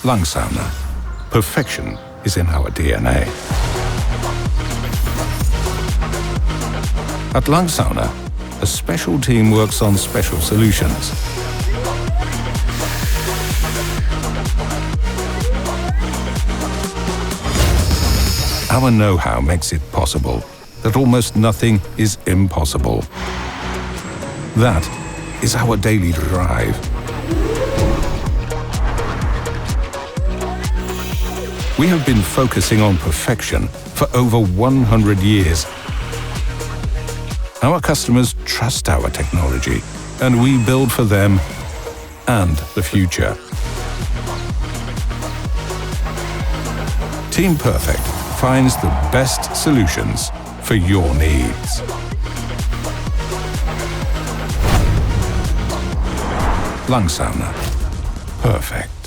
Langzauner. Perfection is in our DNA. At Langzauner, a special team works on special solutions. Our know-how makes it possible that almost nothing is impossible. That is our daily drive. We have been focusing on perfection for over 100 years. Our customers trust our technology, and we build for them and the future. Team Perfect finds the best solutions for your needs. Langzauner. Perfect.